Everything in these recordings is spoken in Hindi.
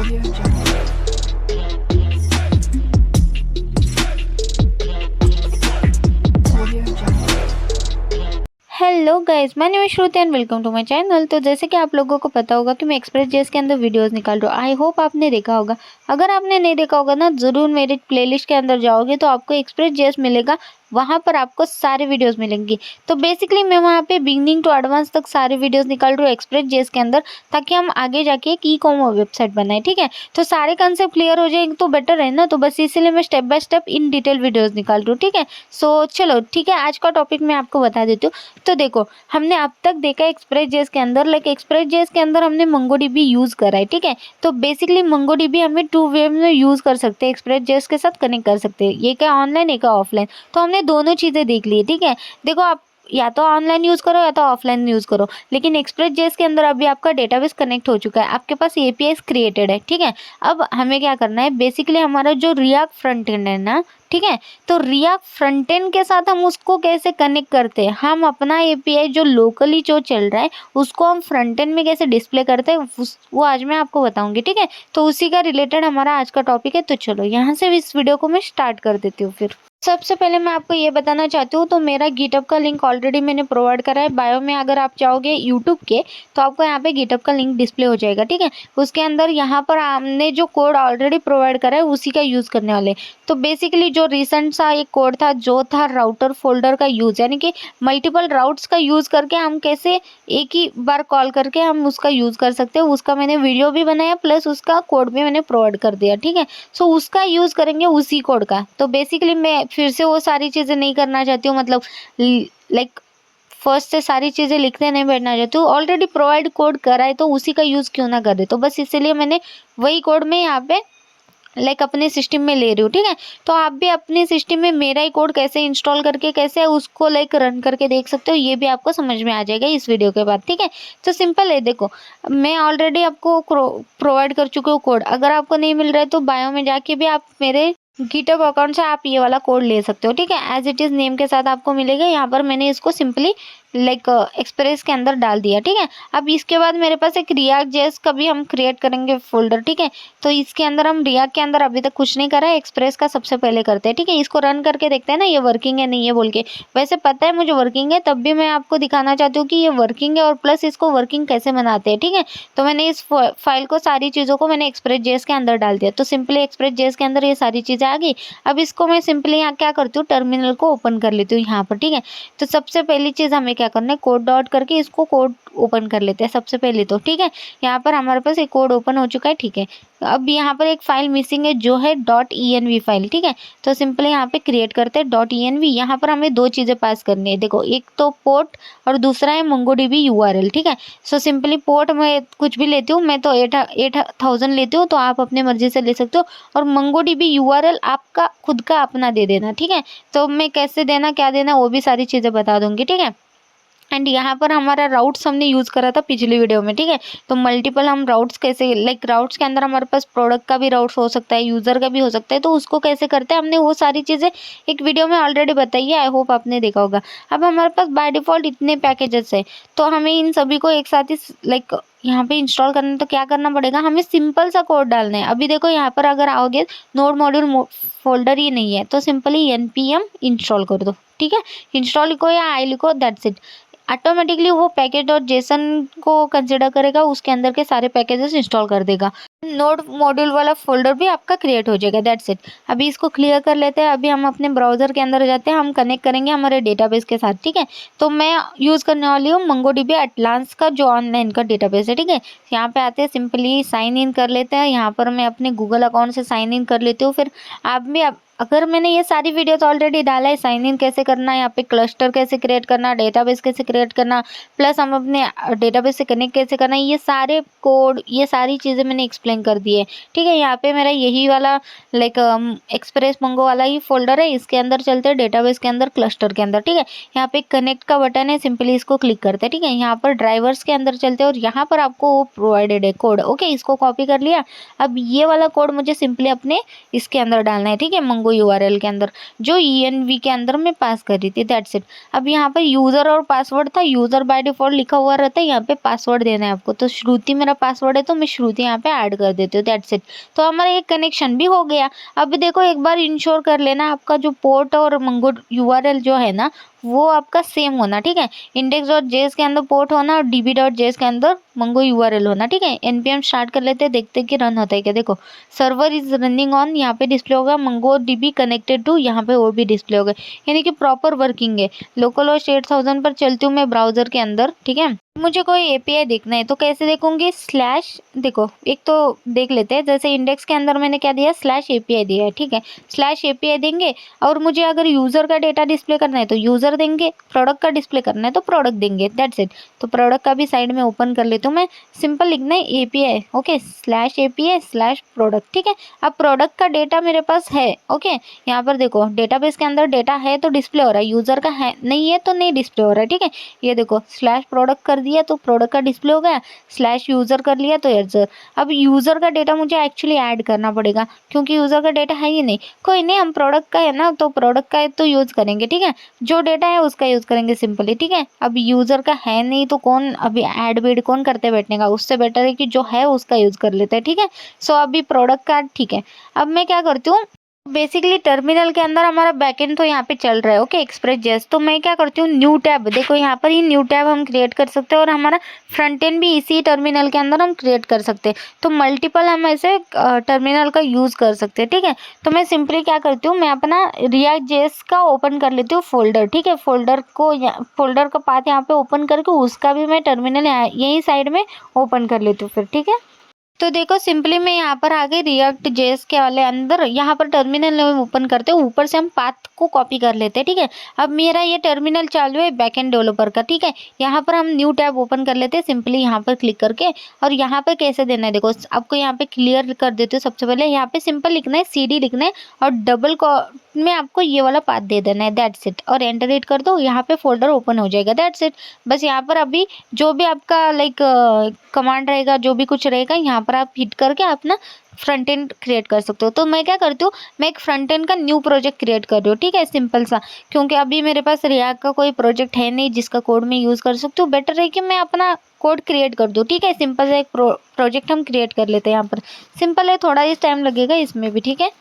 Audio Jungle. Audio Jungle. Hello guys, my name is Shruti and welcome to my channel. तो जैसे कि आप लोगों को पता होगा कि मैं एक्सप्रेस जेएस के अंदर वीडियोस निकाल रहा हूँ। आई होप आपने देखा होगा। अगर आपने नहीं देखा होगा ना, ज़रूर मेरे प्लेलिस्ट के अंदर जाओगे तो आपको एक्सप्रेस जेएस मिलेगा। वहाँ पर आपको सारे वीडियोस मिलेंगी। तो बेसिकली मैं वहाँ पे बिगनिंग टू एडवांस तक सारे वीडियोस निकाल रही हूँ एक्सप्रेस जेएस के अंदर, ताकि हम आगे जाके एक ई कॉमर्स वेबसाइट बनाए। ठीक है, तो सारे कंसेप्ट क्लियर हो जाएंगे तो बेटर है ना। तो बस इसीलिए मैं step by step in detail videos निकाल रही हूँ। ठीक है, सो चलो ठीक है, आज का टॉपिक मैं आपको बता देती हूँ। तो देखो, हमने अब तक देखा एक्सप्रेस जेएस के अंदर, लाइक एक्सप्रेस जेएस के अंदर हमने मंगोडीबी यूज़ करा है। ठीक है, तो बेसिकली मंगोडीबी हमें टू वे में यूज़ कर सकते हैं, एक्सप्रेस जेएस के साथ कनेक्ट कर सकते हैं। ये क्या ऑनलाइन, एक ऑफलाइन। तो हमने दोनों चीज़ें देख ली है। ठीक है, देखो आप या तो ऑनलाइन यूज़ करो या तो ऑफलाइन यूज़ करो, लेकिन एक्सप्रेस जेएस के अंदर अभी आपका डेटाबेस कनेक्ट हो चुका है, आपके पास एपीआई क्रिएटेड है। ठीक है, अब हमें क्या करना है, बेसिकली हमारा जो रिएक्ट फ्रंट एंड है ना, ठीक है, तो रिएक्ट फ्रंट एंड के साथ हम उसको कैसे कनेक्ट करते हैं, हम अपना एपीआई जो लोकली जो चल रहा है उसको हम फ्रंट एंड में कैसे डिस्प्ले करते हैं, वो आज मैं आपको बताऊंगी। ठीक है, तो उसी का रिलेटेड हमारा आज का टॉपिक है। तो चलो यहाँ से इस वीडियो को मैं स्टार्ट कर देती हूँ। फिर सबसे पहले मैं आपको ये बताना चाहती हूँ, तो मेरा गिटहब का लिंक ऑलरेडी मैंने प्रोवाइड करा है बायो में। अगर आप चाहोगे यूट्यूब के तो आपको यहाँ पे गिटहब का लिंक डिस्प्ले हो जाएगा। ठीक है, उसके अंदर यहाँ पर हमने जो कोड ऑलरेडी प्रोवाइड करा है उसी का यूज़ करने वाले। तो बेसिकली जो रिसेंट सा एक कोड था जो था राउटर फोल्डर का यूज़, यानी कि मल्टीपल राउट्स का यूज़ करके हम कैसे एक ही बार कॉल करके हम उसका यूज़ कर सकते हैं, उसका मैंने वीडियो भी बनाया प्लस उसका कोड भी मैंने प्रोवाइड कर दिया। ठीक है, सो उसका यूज़ करेंगे उसी कोड का। तो बेसिकली मैं फिर से वो सारी चीज़ें नहीं करना चाहती हूँ, मतलब लाइक फर्स्ट से सारी चीज़ें लिखते नहीं बैठना चाहती हूँ। ऑलरेडी प्रोवाइड कोड करा है तो उसी का यूज़ क्यों ना करे। तो बस इसीलिए मैंने वही कोड में यहाँ पे अपने सिस्टम में ले रही हूँ। ठीक है, तो आप भी अपने सिस्टम में मेरा ही कोड कैसे इंस्टॉल करके कैसे उसको रन करके देख सकते हो, ये भी आपको समझ में आ जाएगा इस वीडियो के बाद। ठीक है, तो सिंपल है, देखो मैं ऑलरेडी आपको प्रोवाइड कर चुकी हूँ कोड। अगर आपको नहीं मिल रहा है तो बायो में जाके भी आप मेरे गिटहब अकाउंट से आप ये वाला कोड ले सकते हो। ठीक है, एज इट इज़ नेम के साथ आपको मिलेगा। यहाँ पर मैंने इसको सिंपली एक्सप्रेस के अंदर डाल दिया। ठीक है, अब इसके बाद मेरे पास एक रिएक्ट जेएस का भी हम क्रिएट करेंगे फोल्डर। ठीक है, तो इसके अंदर हम रिएक्ट के अंदर अभी तक कुछ नहीं करा है, एक्सप्रेस का सबसे पहले करते हैं। ठीक है, इसको रन करके देखते हैं ना ये वर्किंग है नहीं है बोल के। वैसे पता है मुझे वर्किंग है, तब भी मैं आपको दिखाना चाहती हूँ कि ये वर्किंग है और प्लस इसको वर्किंग कैसे बनाते हैं। ठीक है, तो मैंने इस फाइल को सारी चीज़ों को मैंने एक्सप्रेस जेएस के अंदर डाल दिया। तो सिंपली एक्सप्रेस जेएस के अंदर ये सारी चीज़ें आ गई। अब इसको मैं सिंपली यहाँ क्या करती हूँ, टर्मिनल को ओपन कर लेती हूँ यहाँ पर। ठीक है, तो सबसे पहली चीज़ हमें क्या करना है, कोड डॉट करके इसको कोड ओपन कर लेते हैं सबसे पहले तो। ठीक है, यहाँ पर हमारे पास एक कोड ओपन हो चुका है। ठीक है, अब यहाँ पर एक फाइल मिसिंग है जो है .env फाइल। ठीक है, तो सिंपली यहाँ पे क्रिएट करते हैं .env। यहाँ पर हमें दो चीज़ें पास करनी है, देखो एक तो पोर्ट और दूसरा है mongodb URL। ठीक है, सो सिंपली पोर्ट मैं कुछ भी लेती हूँ, मैं तो 8000 लेती हूँ, तो आप अपने मर्जी से ले सकते हो। और mongodb URL आपका खुद का अपना दे देना। ठीक है, तो मैं कैसे देना क्या देना वो भी सारी चीज़ें बता दूंगी। ठीक है, एंड यहाँ पर हमारा राउट्स हमने यूज़ करा था पिछली वीडियो में। ठीक है, तो मल्टीपल हम राउट्स कैसे, राउट्स के अंदर हमारे पास प्रोडक्ट का भी राउट्स हो सकता है, यूज़र का भी हो सकता है, तो उसको कैसे करते हैं हमने वो सारी चीज़ें एक वीडियो में ऑलरेडी बताई है। आई होप आपने देखा होगा। अब हमारे पास बाय डिफ़ॉल्ट इतने पैकेजेस है, तो हमें इन सभी को एक साथ ही यहाँ पे इंस्टॉल करना है। तो क्या करना पड़ेगा, हमें सिंपल सा कोड डालना है। अभी देखो यहाँ पर अगर आओगे नोड मॉड्यूल फोल्डर ही नहीं है, तो सिंपली npm इंस्टॉल कर दो। ठीक है, इंस्टॉल लिखो या आई लिखो, दैट्स इट। ऑटोमेटिकली वो पैकेज डॉट जेसन को कंसिडर करेगा, उसके अंदर के सारे पैकेजेस इंस्टॉल कर देगा। नोड मॉड्यूल वाला फोल्डर भी आपका क्रिएट हो जाएगा, दैट्स इट। अभी इसको क्लियर कर लेते हैं। अभी हम अपने ब्राउजर के अंदर जाते हैं, हम कनेक्ट करेंगे हमारे डेटाबेस के साथ। ठीक है, तो मैं यूज़ करने वाली हूँ मंगोडीबी एटलांस का जो ऑनलाइन का डेटाबेस है। ठीक है, यहाँ पे आते हैं, सिंपली साइन इन कर लेते हैं। यहाँ पर मैं अपने गूगल अकाउंट से साइन इन कर लेती हूँ। फिर आप भी अगर मैंने ये सारी वीडियो तो ऑलरेडी डाला है, साइन इन कैसे करना है, यहाँ पे क्लस्टर कैसे क्रिएट करना, डेटाबेस कैसे क्रिएट करना, प्लस हम अपने डेटाबेस से कनेक्ट कैसे करना है, ये सारे कोड ये सारी चीज़ें मैंने एक्सप्लेन कर दी है। ठीक है, यहाँ पे मेरा यही वाला एक्सप्रेस मंगो वाला ही फोल्डर है, इसके अंदर चलते हैं डेटाबेस के अंदर क्लस्टर के अंदर। ठीक है, यहाँ पे कनेक्ट का बटन है, सिंपली इसको क्लिक करते हैं। ठीक है, यहाँ पर ड्राइवर्स के अंदर चलते हैं और यहाँ पर आपको वो प्रोवाइडेड है कोड। ओके, इसको कॉपी कर लिया। अब ये वाला कोड मुझे सिंपली अपने इसके अंदर डालना है। ठीक है, मंगो यूआरएल के अंदर जो env के अंदर मैं पास कर रही थी, दैट्स इट। अब यहाँ पर यूज़र और पासवर्ड था, यूज़र बाय डिफॉल्ट लिखा हुआ रहता है, यहाँ पे पासवर्ड देना है आपको। तो श्रुति मेरा पासवर्ड है तो मैं श्रुति यहाँ पे ऐड कर देती हूँ, दैट्स इट। तो हमारा एक कनेक्शन भी हो गया। अब देखो एक बार इंश्योर कर लेना आपका जो पोर्ट और मंगो यूआरएल जो है ना वो आपका सेम होना, ठीक है। index.js के अंदर पोर्ट होना और db.js के अंदर मंगो यूआरएल होना, ठीक है। npm स्टार्ट कर लेते हैं, देखते हैं कि रन होता है क्या। देखो सर्वर इज रनिंग ऑन, यहाँ पे डिस्प्ले होगा मंगो डीबी कनेक्टेड टू, यहाँ पे वो भी डिस्प्ले होगा, यानी कि प्रॉपर वर्किंग है। लोकल होस्ट 8000 पर चलती हूँ मैं ब्राउजर के अंदर, ठीक है। मुझे कोई एपीआई देखना है तो कैसे देखूंगी, स्लैश, देखो एक तो देख लेते हैं, जैसे इंडेक्स के अंदर मैंने क्या दिया, स्लैश एपीआई दिया है, ठीक है। स्लैश एपीआई देंगे और मुझे अगर यूज़र का डेटा डिस्प्ले करना है तो यूज़र देंगे, प्रोडक्ट का डिस्प्ले करना है तो प्रोडक्ट देंगे, दैट्स इट। तो प्रोडक्ट का भी साइड में ओपन कर लेती हूँ मैं, सिंपल लिखना है API, okay, slash API slash product, ठीक है। अब प्रोडक्ट का डेटा मेरे पास है, ओके। यहाँ पर देखो डेटाबेस के अंदर डेटा है तो डिस्प्ले हो रहा है, यूज़र का है नहीं है तो नहीं डिस्प्ले हो रहा है, ठीक है। ये देखो स्लैश प्रोडक्ट कर दिया तो प्रोडक्ट का डिस्प्ले हो गया, स्लैश यूज़र कर लिया तो यूज़र। अब यूज़र का डेटा मुझे एक्चुअली ऐड करना पड़ेगा क्योंकि यूज़र का डेटा है ही नहीं। कोई नहीं, हम प्रोडक्ट का है ना तो प्रोडक्ट का है तो यूज़ करेंगे, ठीक है। जो डेटा है उसका यूज़ करेंगे सिंपली, ठीक है। अब यूज़र का है नहीं तो कौन अभी ऐड वेड कौन करते बैठने का, उससे बेटर है कि जो है उसका यूज़ कर लेते हैं, ठीक है। सो अभी प्रोडक्ट का ठीक है। अब मैं क्या करती हूँ, बेसिकली टर्मिनल के अंदर हमारा बैकएंड तो यहाँ पे चल रहा है, ओके, एक्सप्रेस जेएस। तो मैं क्या करती हूँ, न्यू टैब, देखो यहाँ पर ही न्यू टैब हम क्रिएट कर सकते हैं और हमारा फ्रंट एंड भी इसी टर्मिनल के अंदर हम क्रिएट कर सकते हैं। तो मल्टीपल हम ऐसे टर्मिनल का यूज़ कर सकते हैं, ठीक है। तो मैं सिंपली क्या करती हूँ, मैं अपना रिएक्ट जेएस का ओपन कर लेती हूँ फोल्डर, ठीक है। फोल्डर का पाथ यहाँ पे ओपन करके उसका भी मैं टर्मिनल यहीं साइड में ओपन कर लेती हूँ फिर, ठीक है। तो देखो सिंपली मैं यहाँ पर आ गई रिएक्ट जेएस के वाले अंदर, यहाँ पर टर्मिनल ओपन करते हैं, ऊपर से हम पाथ को कॉपी कर लेते हैं, ठीक है। अब मेरा ये टर्मिनल चालू है बैकएंड डेवलपर का, ठीक है। यहाँ पर हम न्यू टैब ओपन कर लेते हैं सिंपली यहाँ पर क्लिक करके, और यहाँ पर कैसे देना है देखो आपको यहाँ पे क्लियर कर देते हो। सबसे पहले यहाँ पे सिंपल लिखना है CD लिखना है और डबल में आपको ये वाला पाथ दे देना है, दैट्स इट। और एंटर हिट कर दो, यहाँ पे फोल्डर ओपन हो जाएगा, दैट्स इट। बस यहाँ पर अभी जो भी आपका लाइक कमांड रहेगा, जो भी कुछ रहेगा, यहाँ पर आप हिट करके अपना फ्रंट एंड क्रिएट कर सकते हो। तो मैं क्या करती हूँ, मैं एक फ्रंट एंड का न्यू प्रोजेक्ट क्रिएट कर रही हूँ, ठीक है, सिंपल सा। क्योंकि अभी मेरे पास रिएक्ट का कोई प्रोजेक्ट है नहीं जिसका कोड मैं यूज़ कर सकती हूँ, बेटर है कि मैं अपना कोड क्रिएट कर दूँ, ठीक है। सिंपल सा एक प्रोजेक्ट हम क्रिएट कर लेते हैं। यहाँ पर सिंपल है, थोड़ा ही टाइम लगेगा इसमें भी, ठीक है।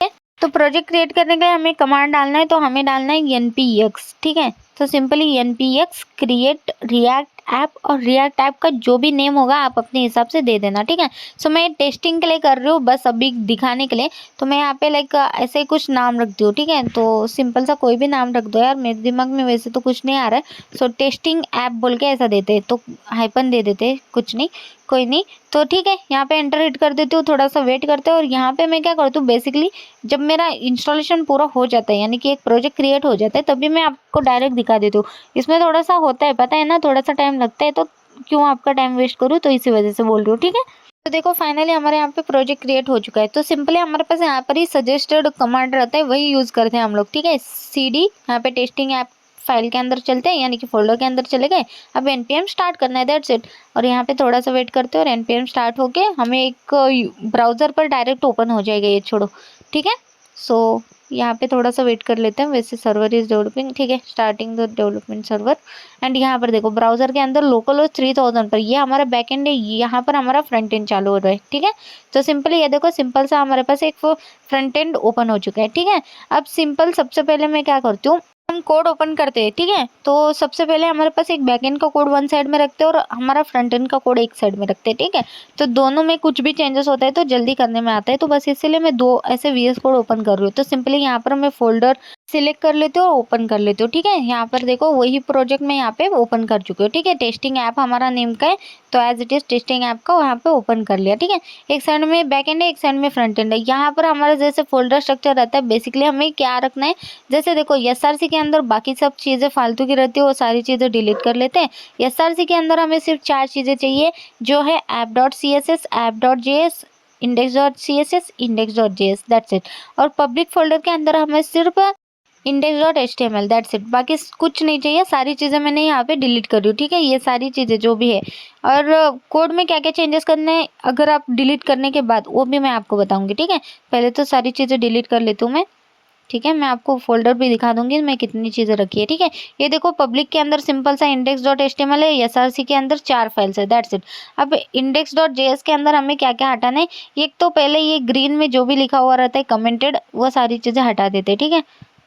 तो प्रोजेक्ट क्रिएट करने के लिए हमें कमांड डालना है, तो हमें डालना है npx, ठीक है। तो simply npx create react app, और रिएक्ट ऐप का जो भी नेम होगा आप अपने हिसाब से दे देना, ठीक है। सो मैं टेस्टिंग के लिए कर रही हूँ, बस अभी दिखाने के लिए, तो मैं यहाँ पे लाइक ऐसे कुछ नाम रखती हूँ, ठीक है। तो सिंपल सा कोई भी नाम रख दो यार, मेरे दिमाग में वैसे तो कुछ नहीं आ रहा है। सो टेस्टिंग ऐप बोल के ऐसा देते, तो हाइपन दे देते, कुछ नहीं, कोई नहीं। तो ठीक है, यहाँ पे एंटर हिट कर देती हूँ, थोड़ा सा वेट करते हैं। और यहाँ पे मैं क्या करती हूँ, बेसिकली जब मेरा इंस्टॉलेशन पूरा हो जाता है, यानी कि एक प्रोजेक्ट क्रिएट हो जाता है, तभी मैं आपको डायरेक्ट दिखा देती हूँ। इसमें थोड़ा सा होता है, पता है ना, थोड़ा सा टाइम लगता है, तो क्यों आपका टाइम वेस्ट करूँ, तो इसी वजह से बोल रही हूँ, ठीक है। तो देखो फाइनली हमारे यहाँ पे प्रोजेक्ट क्रिएट हो चुका है। तो सिंपली हमारे पास यहाँ पर ही सजेस्टेड कमांड रहता है, वही यूज़ करते हैं हम लोग, ठीक है। CD यहाँ पे टेस्टिंग ऐप फाइल के अंदर चलते हैं, यानी कि फोल्डर के अंदर चले गए। अब npm स्टार्ट करना है, दैट्स इट। और यहाँ पे थोड़ा सा वेट करते हैं और npm स्टार्ट होके हमें एक ब्राउज़र पर डायरेक्ट ओपन हो जाएगा, ये छोड़ो, ठीक है। सो यहाँ पे थोड़ा सा वेट कर लेते हैं, वैसे सर्वर इज डेवलपिंग, ठीक है, starting the development server. And यहाँ पर देखो ब्राउज़र के अंदर लोकल होस्ट 3000 पर, ये हमारा बैकएंड है, यहाँ पर हमारा फ्रंट एंड चालू हो रहा है, ठीक है। तो सिंपली ये देखो, सिंपल सा हमारे पास एक फ्रंट एंड ओपन हो चुका है, ठीक है। अब सिंपल सबसे पहले मैं क्या करती हूँ, हम कोड ओपन करते हैं, ठीक है। तो सबसे पहले हमारे पास एक बैकएंड का कोड वन साइड में रखते हैं और हमारा फ्रंट एंड का कोड एक साइड में रखते हैं, ठीक है। तो दोनों में कुछ भी चेंजेस होता है तो जल्दी करने में आता है, तो बस इसीलिए मैं दो ऐसे VS कोड ओपन कर रही हूँ। तो सिंपली यहाँ पर मैं फोल्डर सिलेक्ट कर लेती हूँ और ओपन कर लेती हूँ, ठीक है। यहाँ पर देखो वही प्रोजेक्ट मैं यहाँ पे ओपन कर चुकी हूँ, ठीक है। टेस्टिंग ऐप हमारा नेम का है, तो as it is testing app का यहाँ पे ओपन कर लिया, ठीक है। एक साइड में बैक एंड है, एक साइड में फ्रंट एंड है। यहाँ पर हमारा जैसे फोल्डर स्ट्रक्चर रहता है, बेसिकली हमें क्या रखना है, जैसे देखो SRC के अंदर बाकी सब चीज़ें फालतू की रहती है, वो सारी चीज़ें डिलीट कर लेते हैं। SRC के अंदर हमें सिर्फ 4 चीज़ें चाहिए, जो है app.css, app.js, index.css, index.js, that's it. और पब्लिक फोल्डर के अंदर हमें सिर्फ index.html, दैट्स इट, बाकी कुछ नहीं चाहिए। सारी चीज़ें मैंने यहाँ पे डिलीट कर रही हूँ, ठीक है, ये सारी चीज़ें जो भी है। और कोड में क्या क्या चेंजेस करने हैं अगर आप डिलीट करने के बाद, वो भी मैं आपको बताऊँगी, ठीक है। पहले तो सारी चीज़ें डिलीट कर लेती हूँ मैं, ठीक है, मैं आपको फोल्डर भी दिखा दूंगी मैं कितनी चीज़ें रखी है। ठीक है, ये देखो पब्लिक के अंदर सिंपल सा index.html है, SRC के अंदर 4 फाइल्स है, दैट्स इट। अब index.js के अंदर हमें क्या क्या हटाना है, एक तो पहले ये ग्रीन में जो भी लिखा हुआ रहता है कमेंटेड, वो सारी चीज़ें हटा देते हैं। ठीक है,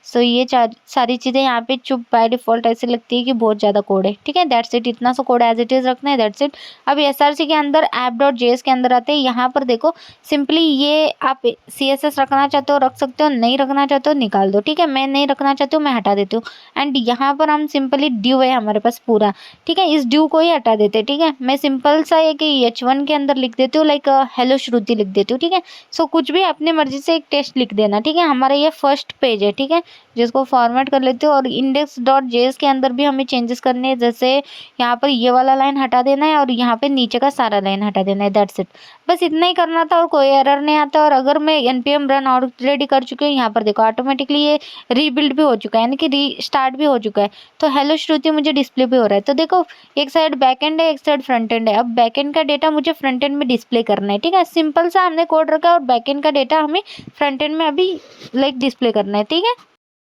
सो ये चार सारी चीज़ें यहाँ पे चुप बाय डिफ़ॉल्ट ऐसे लगती है कि बहुत ज़्यादा कोड है। ठीक है, दैट्स इट, इतना सा कोड एज इट इज़ रखना है, दैट्स इट। अब SRC के अंदर app.js के अंदर आते हैं, यहाँ पर देखो सिंपली ये आप CSS रखना चाहते हो रख सकते हो, नहीं रखना चाहते हो निकाल दो। ठीक है, मैं नहीं रखना चाहती हूँ, मैं हटा देती हूँ। एंड यहाँ पर हम सिंपली ड्यू है हमारे पास पूरा। ठीक है, इस ड्यू को ही हटा देते हैं। ठीक है, मैं सिंपल सा एक H1 के अंदर लिख देती हूँ, लाइक हेलो श्रुति लिख देती हूँ। ठीक है, सो कुछ भी अपने मर्जी से एक टेस्ट लिख देना। ठीक है, हमारा ये फर्स्ट पेज है। ठीक है, जिसको फॉर्मेट कर लेते हो, और index.js के अंदर भी हमें चेंजेस करने हैं, जैसे यहाँ पर ये वाला लाइन हटा देना है और यहाँ पे नीचे का सारा लाइन हटा देना है, दैट्स इट। बस इतना ही करना था और कोई एरर नहीं आता। और अगर मैं npm रन ऑलरेडी कर चुकी हूँ, यहाँ पर देखो ऑटोमेटिकली ये रीबिल्ड भी हो चुका है, यानी कि रीस्टार्ट भी हो चुका है। तो हेलो श्रुति मुझे डिस्प्ले भी हो रहा है। तो देखो एक साइड बैक एंड है, एक साइड फ्रंट एंड है। अब बैक एंड का डेटा मुझे फ्रंट एंड में डिस्प्ले करना है। ठीक है, सिंपल सा हमने कोड रखा है और बैक एंड का डेटा हमें फ्रंट एंड में अभी लाइक डिस्प्ले करना है। ठीक है,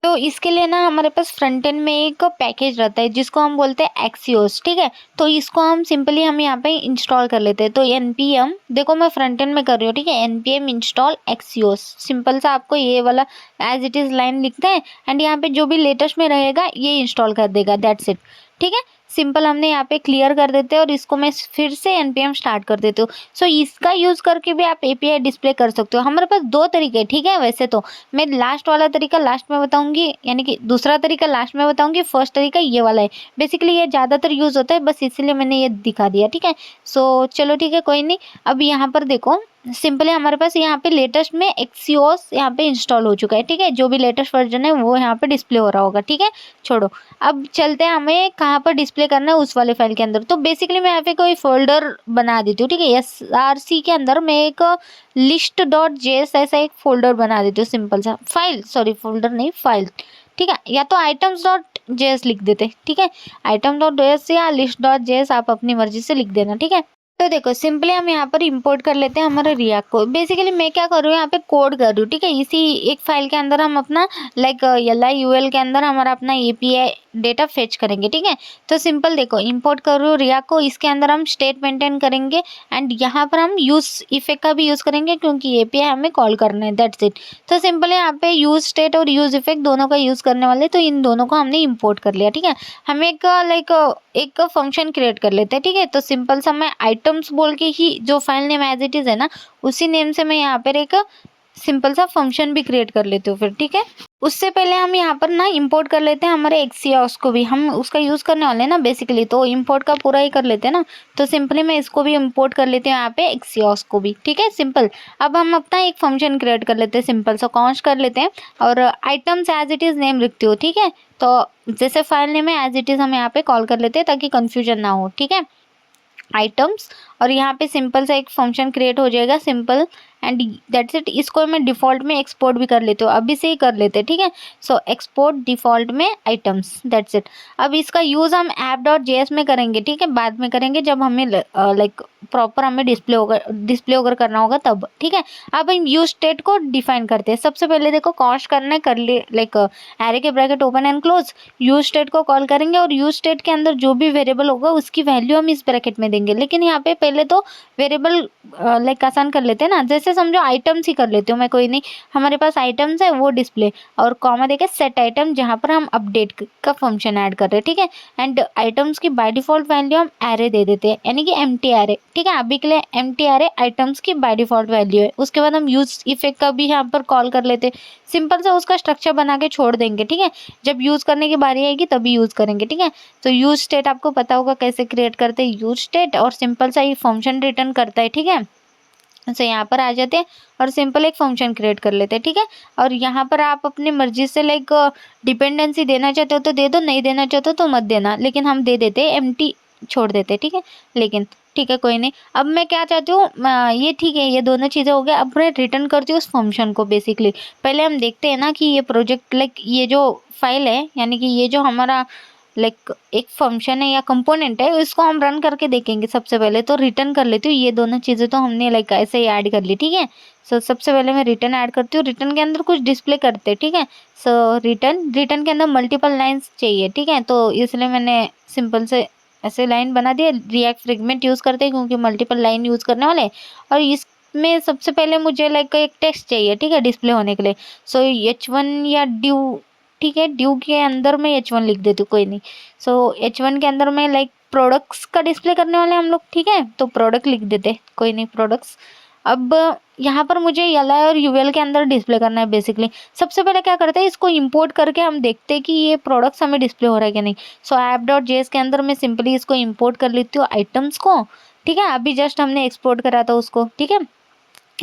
तो इसके लिए ना हमारे पास फ्रंट एंड में एक पैकेज रहता है जिसको हम बोलते हैं एक्सियोस। ठीक है, तो इसको हम यहाँ पे इंस्टॉल कर लेते हैं। तो npm देखो मैं फ्रंट एंड में कर रही हूँ। ठीक है, npm इंस्टॉल एक्सियोस, सिंपल सा आपको ये वाला एज इट इज़ लाइन लिखते हैं एंड यहाँ पे जो भी लेटेस्ट में रहेगा ये इंस्टॉल कर देगा, दैट्स इट। ठीक है, सिंपल हमने यहाँ पे क्लियर कर देते हैं और इसको मैं फिर से npm स्टार्ट कर देती हूँ। सो इसका यूज़ करके भी आप API डिस्प्ले कर सकते हो। हमारे पास दो तरीके हैं। ठीक है, वैसे तो मैं लास्ट वाला तरीका लास्ट में बताऊंगी, यानी कि दूसरा तरीका लास्ट में बताऊंगी, फर्स्ट तरीका ये वाला है। बेसिकली ये ज़्यादातर यूज़ होता है, बस इसीलिए मैंने ये दिखा दिया। ठीक है, सो चलो ठीक है, कोई नहीं। अब यहाँ पर देखो सिंपली हमारे पास यहाँ पे लेटेस्ट में एक्सियोस यहाँ पे इंस्टॉल हो चुका है। ठीक है, जो भी लेटेस्ट वर्जन है वो यहाँ पे डिस्प्ले हो रहा होगा। ठीक है, छोड़ो, अब चलते हैं हमें कहाँ पर डिस्प्ले करना है उस वाले फाइल के अंदर। तो बेसिकली मैं यहाँ पे कोई फोल्डर बना देती हूँ। ठीक है, SRC के अंदर मैं एक list.js ऐसा एक फोल्डर बना देती हूँ, सिंपल सा फाइल, सॉरी फोल्डर नहीं फाइल। ठीक है, या तो items.js लिख देते। ठीक है, items.js या list.js आप अपनी मर्जी से लिख देना। ठीक है, तो देखो सिंपली हम यहाँ पर इंपोर्ट कर लेते हैं हमारे रिएक्ट को। बेसिकली मैं क्या कर रही हूँ, यहाँ पे कोड कर रही हूँ। ठीक है, इसी एक फाइल के अंदर हम अपना लाइक LIUL के अंदर हमारा अपना API डेटा फेच करेंगे। ठीक है, तो सिंपल देखो इंपोर्ट कर रही हूँ रिएक्ट को, इसके अंदर हम स्टेट मेंटेन करेंगे एंड यहाँ पर हम यूज इफेक्ट का भी यूज़ करेंगे क्योंकि API हमें कॉल करना है, दैट्स इट। तो सिंपल यहाँ पे यूज स्टेट और यूज इफेक्ट दोनों का यूज़ करने वाले, तो इन दोनों को हमने इम्पोर्ट कर लिया। ठीक है, हम एक लाइक एक फंक्शन क्रिएट कर लेते हैं। ठीक है, तो सिंपल सा मैं आइटम्स बोल के ही जो file name as it is है ना, उसी नेम से मैं यहाँ पर एक सिंपल सा फंक्शन भी क्रिएट कर लेती हूँ फिर। ठीक है, उससे पहले हम यहाँ पर ना इंपोर्ट कर लेते हैं हमारे एक्सियोस को भी, हम उसका यूज़ करने वाले हैं ना बेसिकली, तो इंपोर्ट का पूरा ही कर लेते हैं ना। तो सिंपली मैं इसको भी इंपोर्ट कर लेती हूँ यहाँ पे एक्सियोस को भी। ठीक है, सिंपल। अब हम अपना एक फंक्शन क्रिएट कर लेते हैं, सिंपल सा कॉन्स्ट कर लेते हैं और items as it is name लिखती हूँ। ठीक है, तो जैसे फाइल नेम है एज इट इज़ हम यहाँ पे कॉल कर लेते हैं ताकि कन्फ्यूजन ना हो। ठीक है, आइटम्स, और यहाँ पे सिंपल सा एक फंक्शन क्रिएट हो जाएगा, सिंपल एंड दैट्स इट। इसको मैं डिफ़ॉल्ट में एक्सपोर्ट भी कर लेती हूँ, अभी से ही कर लेते हैं। ठीक है, सो एक्सपोर्ट डिफ़ॉल्ट में आइटम्स, दैट्स इट। अब इसका यूज़ हम app.js में करेंगे। ठीक है, बाद में करेंगे जब हमें लाइक प्रॉपर हमें डिस्प्ले वगैरह करना होगा तब। ठीक है, अब हम यूज स्टेट को डिफाइन करते हैं। सबसे पहले देखो कॉस्ट करना है, कर ले लाइक एरे के bracket open and close, use state को कॉल करेंगे और यूज स्टेट के अंदर जो भी वेरिएबल होगा उसकी वैल्यू हम इस ब्रैकेट में देंगे। लेकिन यहाँ पे पहले तो वेरिएबल लाइक आसान कर लेते हैं ना, जैसे समझो आइटम्स ही कर लेती हूँ मैं, कोई नहीं, हमारे पास आइटम्स है वो डिस्प्ले और कॉमा देके सेट आइटम जहाँ पर हम अपडेट का फंक्शन ऐड कर रहे हैं। ठीक है, एंड आइटम्स की बाय डिफॉल्ट वैल्यू हम एरे दे देते हैं, यानी कि एम्प्टी एरे। ठीक है, अभी के लिए एम्प्टी एरे आइटम्स की बाय डिफॉल्ट वैल्यू है। उसके बाद हम यूज इफेक्ट का भी यहाँ पर कॉल कर लेते हैं, सिंपल से उसका स्ट्रक्चर बना के छोड़ देंगे। ठीक है, जब यूज़ करने की बारी आएगी तभी यूज़ करेंगे। ठीक है, तो यूज स्टेट आपको पता होगा कैसे क्रिएट करते हैं, यूज स्टेट और सिंपल सा ये फंक्शन रिटर्न करता है। ठीक है, तो यहाँ पर आ जाते हैं और सिंपल एक फंक्शन क्रिएट कर लेते हैं। ठीक है, और यहाँ पर आप अपनी मर्जी से लाइक डिपेंडेंसी देना चाहते हो तो दे दो, नहीं देना चाहते हो तो मत देना, लेकिन हम दे देते हैं, एम्प्टी छोड़ देते हैं। ठीक है, लेकिन ठीक है कोई नहीं। अब मैं क्या चाहती हूँ, ये ठीक है, ये दोनों चीज़ें हो गया। अब मैं रिटर्न करती हूँ उस फंक्शन को। बेसिकली पहले हम देखते हैं ना कि ये प्रोजेक्ट लाइक ये जो फाइल है, यानी कि ये जो हमारा लाइक एक फंक्शन है या कंपोनेंट है, इसको हम रन करके देखेंगे। सबसे पहले तो रिटर्न कर लेती हूँ, ये दोनों चीज़ें तो हमने लाइक ऐसे ही ऐड कर ली, ठीक है। सो सबसे पहले मैं रिटर्न ऐड करती हूँ, रिटर्न के अंदर कुछ डिस्प्ले करते हैं, ठीक है। सो रिटर्न के अंदर मल्टीपल लाइन्स चाहिए, ठीक है, तो इसलिए मैंने सिंपल से ऐसे लाइन बना दिया। रिएक्ट फ्रेगमेंट यूज़ करते हैं क्योंकि मल्टीपल लाइन यूज़ करने वाले। और इसमें सबसे पहले मुझे लाइक एक टेक्स्ट चाहिए, ठीक है, डिस्प्ले होने के लिए। सो H1 या ड्यू, ठीक है, ड्यू के अंदर मैं H1 लिख देती हूँ, कोई नहीं। सो H1 के अंदर मैं लाइक प्रोडक्ट्स का डिस्प्ले करने वाले हम लोग, ठीक है, तो प्रोडक्ट लिख देते, कोई नहीं, प्रोडक्ट्स। अब यहाँ पर मुझे LI और UL के अंदर डिस्प्ले करना है बेसिकली। सबसे पहले क्या करते हैं, इसको इंपोर्ट करके हम देखते हैं कि ये प्रोडक्ट्स हमें डिस्प्ले हो रहा है कि नहीं। सो app.js के अंदर मैं सिंपली इसको इंपोर्ट कर लेती हूँ आइटम्स को, ठीक है। अभी जस्ट हमने एक्सपोर्ट करा था उसको, ठीक है।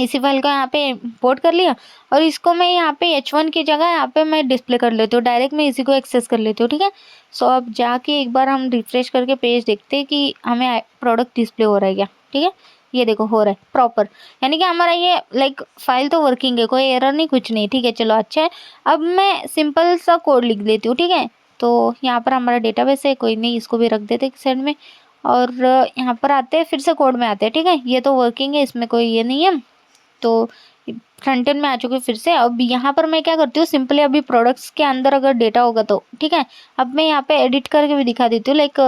इसी फाइल को यहाँ पे इंपोर्ट कर लिया और इसको मैं यहाँ पे H1 की जगह यहाँ पे मैं डिस्प्ले कर लेती हूँ, डायरेक्ट मैं इसी को एक्सेस कर लेती हूँ, ठीक है। सो अब जाके एक बार हम रिफ्रेश करके पेज देखते हैं कि हमें प्रोडक्ट डिस्प्ले हो रहा है क्या, ठीक है। ये देखो हो रहा है प्रॉपर, यानी कि हमारा ये लाइक फाइल तो वर्किंग है, कोई एरर नहीं, कुछ नहीं, ठीक है। चलो अच्छा है। अब मैं सिंपल सा कोड लिख देती हूँ, ठीक है। तो यहाँ पर हमारा डेटाबेस है, कोई नहीं, इसको भी रख देते एक साइड में। और यहाँ पर आते हैं, फिर से कोड में आते हैं, ठीक है। ये तो वर्किंग है, इसमें कोई ये नहीं है। तो फ्रंट एंड में आ चुके फिर से। अब यहाँ पर मैं क्या करती हूँ, सिंपली अभी प्रोडक्ट्स के अंदर अगर डेटा होगा तो ठीक है। अब मैं यहाँ पे एडिट करके भी दिखा देती हूँ, लाइक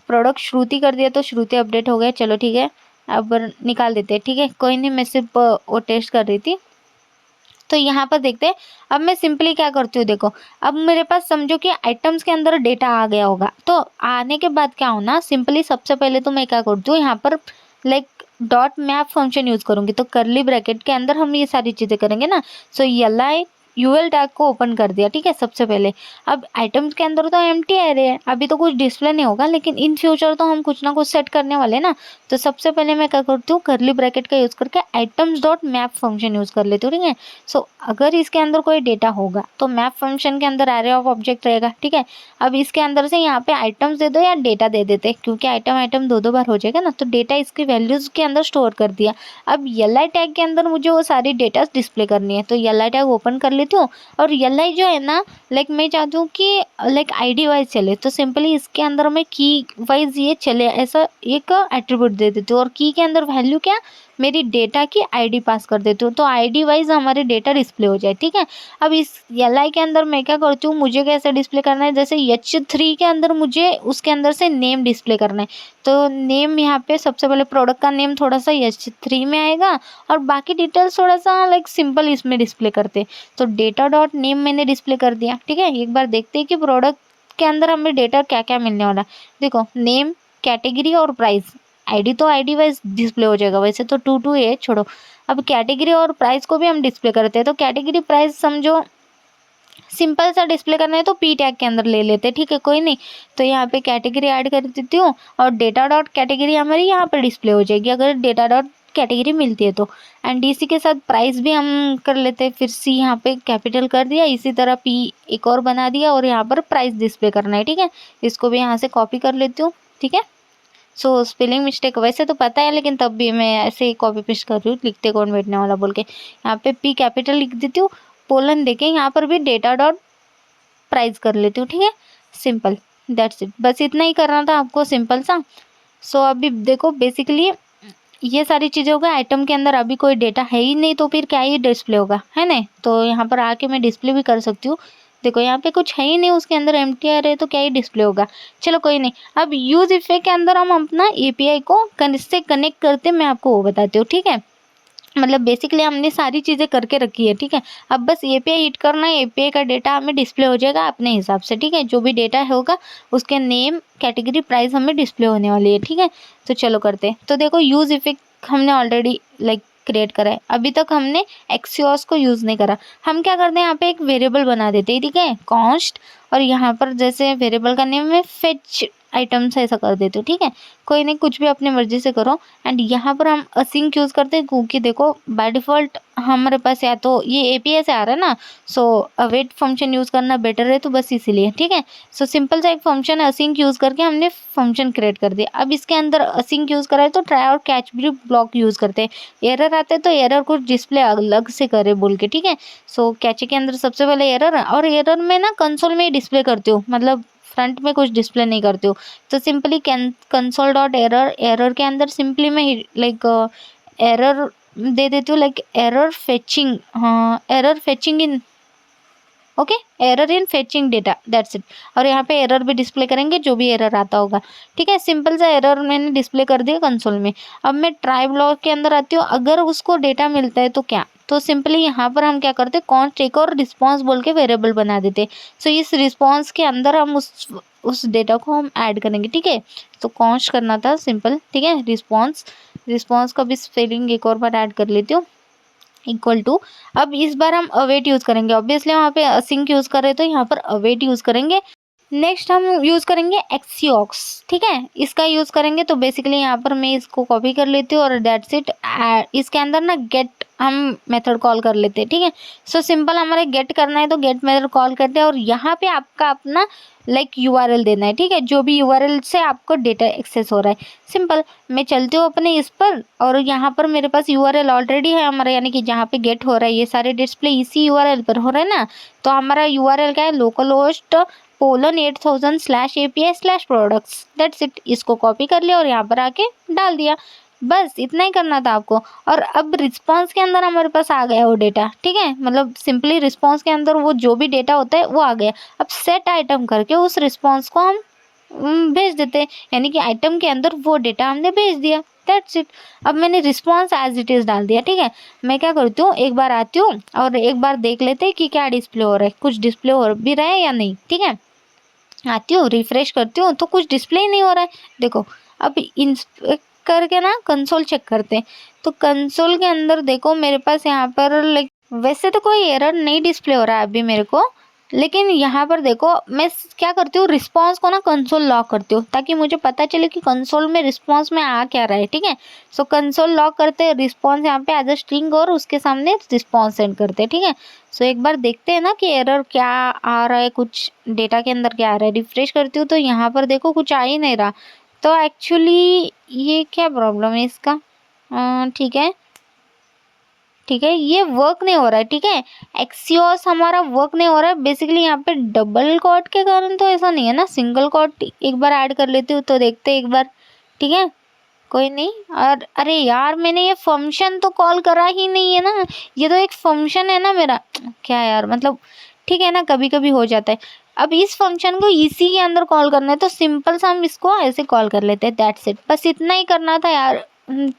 प्रोडक्ट श्रुति कर दिया तो श्रुति अपडेट हो गया, चलो ठीक है। अब निकाल देते हैं, ठीक है, कोई नहीं, मैं सिर्फ वो टेस्ट कर रही थी। तो यहाँ पर देखते हैं। अब मैं सिंपली क्या करती हूँ, देखो अब मेरे पास समझो कि आइटम्स के अंदर डेटा आ गया होगा। तो आने के बाद क्या होना, सिंपली सबसे पहले तो मैं क्या करती हूँ, यहाँ पर like dot map function use करूँगी। तो करली ब्रैकेट के अंदर हम ये सारी चीज़ें करेंगे ना। सो LI UL टैग को ओपन कर दिया, ठीक है, सबसे पहले। अब आइटम्स के अंदर तो एम्प्टी एरे है, अभी तो कुछ डिस्प्ले नहीं होगा, लेकिन इन फ्यूचर तो हम कुछ ना कुछ सेट करने वाले ना। तो सबसे पहले मैं क्या करती हूँ, करली ब्रैकेट का यूज़ करके items dot map function use कर लेती हूँ, ठीक है। सो अगर इसके अंदर कोई डेटा होगा तो मैप फंक्शन के अंदर एरे ऑफ ऑब्जेक्ट रहेगा, ठीक है। अब इसके अंदर से यहाँ पे आइटम्स दे दो या डेटा दे देते, क्योंकि आइटम दो बार हो जाएगा ना, तो डेटा इसकी वैल्यूज़ के अंदर स्टोर कर दिया। अब LI टैग के अंदर मुझे वो सारी डेटा डिस्प्ले करनी है, तो LI टैग ओपन कर लेती हूँ। और LI जो है ना, लाइक मैं चाहती हूँ कि लाइक ID वाइज चले, तो सिंपली इसके अंदर मैं की वाइज ये चले, ऐसा एक एट्रीब्यूट दे देती हूँ। और की के अंदर वैल्यू क्या, मेरी डेटा की ID पास कर देती हूँ, तो ID वाइज हमारे डेटा डिस्प्ले हो जाए, ठीक है। अब इस LI के अंदर मैं क्या करती हूँ, मुझे कैसे डिस्प्ले करना है, जैसे H3 के अंदर मुझे उसके अंदर से नेम डिस्प्ले करना है। तो नेम यहाँ पे सबसे पहले प्रोडक्ट का नेम थोड़ा सा H3 में आएगा और बाकी डिटेल्स थोड़ा सा लाइक सिंपल इसमें डिस्प्ले करते। तो डेटा डॉट नेम मैंने डिस्प्ले कर दिया, ठीक है। एक बार देखते हैं कि प्रोडक्ट के अंदर हमें डेटा क्या क्या मिलने वाला। देखो नेम, कैटेगरी और प्राइस। ID तो ID वाइज डिस्प्ले हो जाएगा, वैसे तो 2 2 है, छोड़ो। अब कैटेगरी और प्राइस को भी हम डिस्प्ले करते हैं। तो कैटेगरी प्राइस समझो सिंपल सा डिस्प्ले करना है तो P टैग के अंदर ले लेते हैं, ठीक है, कोई नहीं। तो यहाँ पे कैटेगरी ऐड कर देती हूँ और डेटा डॉट कैटेगरी हमारी यहाँ पर डिस्प्ले हो जाएगी अगर डेटा डॉट कैटेगरी मिलती है तो। एंड DC के साथ प्राइस भी हम कर लेते हैं, फिर C यहाँ पे कैपिटल कर दिया, इसी तरह P एक और बना दिया और यहाँ पर प्राइस डिस्प्ले करना है, ठीक है। इसको भी यहाँ से कॉपी कर लेती हूँ, ठीक है। सो स्पेलिंग मिस्टेक वैसे तो पता है, लेकिन तब भी मैं ऐसे ही कॉपी पेस्ट कर रही हूँ, लिखते कौन बैठने वाला बोल के। यहाँ पे P कैपिटल लिख देती हूँ, पोलन देके यहाँ पर भी डेटा डॉट प्राइस कर लेती हूँ, ठीक है। सिंपल, दैट्स इट, बस इतना ही करना था आपको, सिंपल सा। सो अभी देखो बेसिकली ये सारी चीज़ें हो गई। आइटम के अंदर अभी कोई डेटा है ही नहीं, तो फिर क्या ही डिस्प्ले होगा, है ना। तो यहाँ पर आके मैं डिस्प्ले भी कर सकती हूँ। देखो यहाँ पे कुछ है ही नहीं, उसके अंदर एम्प्टी है, तो क्या ही डिस्प्ले होगा। चलो कोई नहीं। अब यूज इफेक्ट के अंदर हम अपना API को किससे कनेक्ट करते मैं आपको वो बताती हूँ, ठीक है। मतलब बेसिकली हमने सारी चीज़ें करके रखी है, ठीक है। अब बस API हिट करना है, API का डेटा हमें डिस्प्ले हो जाएगा अपने हिसाब से, ठीक है। जो भी डेटा होगा उसके नेम, कैटेगरी, प्राइस हमें डिस्प्ले होने वाली है, ठीक है। तो चलो करते हैं। तो देखो यूज़ इफेक्ट हमने ऑलरेडी लाइक क्रिएट करा है, अभी तक हमने एक्सियोस को यूज़ नहीं करा। हम क्या करते हैं, यहाँ पे एक वेरिएबल बना देते हैं, ठीक है, कॉन्स्ट। और यहाँ पर जैसे वेरिएबल का नेम है फेच आइटम्स, ऐसा कर देते हो, ठीक है। कोई नहीं, कुछ भी अपनी मर्जी से करो। एंड यहाँ पर हम असिंक यूज़ करते हैं क्योंकि देखो बाय डिफ़ॉल्ट हमारे पास या तो ये API से आ रहा है ना, सो अवेट फंक्शन यूज़ करना बेटर है, तो बस इसीलिए, ठीक है। सो सिंपल सा एक फंक्शन है, असिंक यूज़ करके हमने फंक्शन क्रिएट कर दिया। अब इसके अंदर असिंक यूज़ करा है तो ट्राई और कैच भी ब्लॉक यूज़ करते हैं। एरर आते हैं तो एरर को डिस्प्ले अलग से करे बोल के, ठीक है। सो कैच के अंदर सबसे पहले एरर, और एरर में ना कंसोल में ही डिस्प्ले करती हूँ, मतलब फ्रंट में कुछ डिस्प्ले नहीं करती हूँ। तो simply console dot error, error के अंदर सिंपली मैं लाइक एरर दे देती हूँ, लाइक एरर फेचिंग, हाँ error fetching in, okay error in fetching data, that's it. और यहाँ पे एरर भी डिस्प्ले करेंगे जो भी एरर आता होगा, ठीक है। सिंपल सा एरर मैंने डिस्प्ले कर दिया कंसोल में। अब मैं ट्राई ब्लॉक के अंदर आती हूँ, अगर उसको डेटा मिलता है तो क्या, तो सिंपली यहाँ पर हम क्या करते हैं, कॉन्स्ट एक और रिस्पॉन्स बोल के वेरिएबल बना देते। सो इस रिस्पॉन्स के अंदर हम उस डेटा को हम ऐड करेंगे, ठीक है। तो कॉन्स्ट करना था सिंपल, ठीक है। रिस्पॉन्स, रिस्पॉन्स का भी स्पेलिंग एक और बार ऐड कर लेती हूँ, इक्वल टू। अब इस बार हम अवेट यूज़ करेंगे, ऑब्वियसली वहाँ पे असिंक यूज़ कर रहे तो यहाँ पर अवेट यूज़ करेंगे। नेक्स्ट हम यूज़ करेंगे एक्सियोक्स, ठीक है, इसका यूज़ करेंगे। तो बेसिकली यहाँ पर मैं इसको कॉपी कर लेती हूँ और दैट्स इट। इसके अंदर ना गेट हम मेथड कॉल कर लेते हैं, ठीक है। सो सिंपल हमारे गेट करना है तो गेट मेथड कॉल करते हैं और यहाँ पे आपका अपना लाइक यूआरएल देना है, ठीक है, जो भी यूआरएल से आपको डेटा एक्सेस हो रहा है। सिंपल मैं चलती हूँ अपने इस पर और यहाँ पर मेरे पास यूआरएल ऑलरेडी है हमारा, यानी कि जहाँ पे गेट हो रहा है ये सारे डिस्प्ले इसी यूआरएल पर हो रहा है ना। तो हमारा यूआरएल क्या है, local host :8000/API/products, that's it. इसको कॉपी कर लिया और यहाँ पर आके डाल दिया, बस इतना ही करना था आपको। और अब रिस्पॉन्स के अंदर हमारे पास आ गया वो डेटा, ठीक है, मतलब सिंपली रिस्पॉन्स के अंदर वो जो भी डेटा होता है वो आ गया। अब सेट आइटम करके उस रिस्पॉन्स को हम भेज देते हैं, यानी कि आइटम के अंदर वो डेटा हमने भेज दिया, दैट्स इट। अब मैंने रिस्पॉन्स एज इट इज़ डाल दिया, ठीक है। मैं क्या करती हूँ, एक बार आती हूँ और एक बार देख लेते हैं कि क्या डिस्प्ले हो रहा है, कुछ डिस्प्ले हो भी रहा है या नहीं, ठीक है। आती हूँ, रिफ्रेश करती हूँ तो कुछ डिस्प्ले ही नहीं हो रहा है, देखो। अब इंस्पेक्ट करके ना कंसोल चेक करते हैं। तो कंसोल के अंदर देखो मेरे पास यहाँ पर लाइक वैसे तो कोई एरर नहीं डिस्प्ले हो रहा है अभी मेरे को, लेकिन यहाँ पर देखो मैं क्या करती हूँ, रिस्पॉन्स को ना कंसोल लॉक करती हूँ ताकि मुझे पता चले कि कंसोल में रिस्पॉन्स में आ क्या रहा है, ठीक है। सो कंसोल लॉक करते हैं, रिस्पॉन्स यहाँ पे एज अ स्ट्रिंग और उसके सामने रिस्पॉन्स सेंड करते हैं, ठीक है। सो एक बार देखते हैं ना कि एरर क्या आ रहा है, कुछ डेटा के अंदर क्या आ रहा है। रिफ्रेश करती हूँ तो यहाँ पर देखो कुछ आ ही नहीं रहा। तो एक्चुअली ये क्या प्रॉब्लम है इसका, ठीक है, ठीक है, ये वर्क नहीं हो रहा है, ठीक है। एक्सियोस हमारा वर्क नहीं हो रहा है बेसिकली यहाँ पे डबल कॉट के कारण, तो ऐसा नहीं है ना, सिंगल कॉट एक बार ऐड कर लेती हूँ तो देखते हैं एक बार, ठीक है, कोई नहीं। और अरे यार मैंने ये फंक्शन तो कॉल करा ही नहीं है ना, ये तो एक फंक्शन है ना मेरा, क्या यार मतलब, ठीक है ना, कभी कभी हो जाता है। अब इस फंक्शन को इसी के अंदर कॉल करना है तो सिंपल सा हम इसको ऐसे कॉल कर लेते हैं, दैट्स इट, बस इतना ही करना था यार।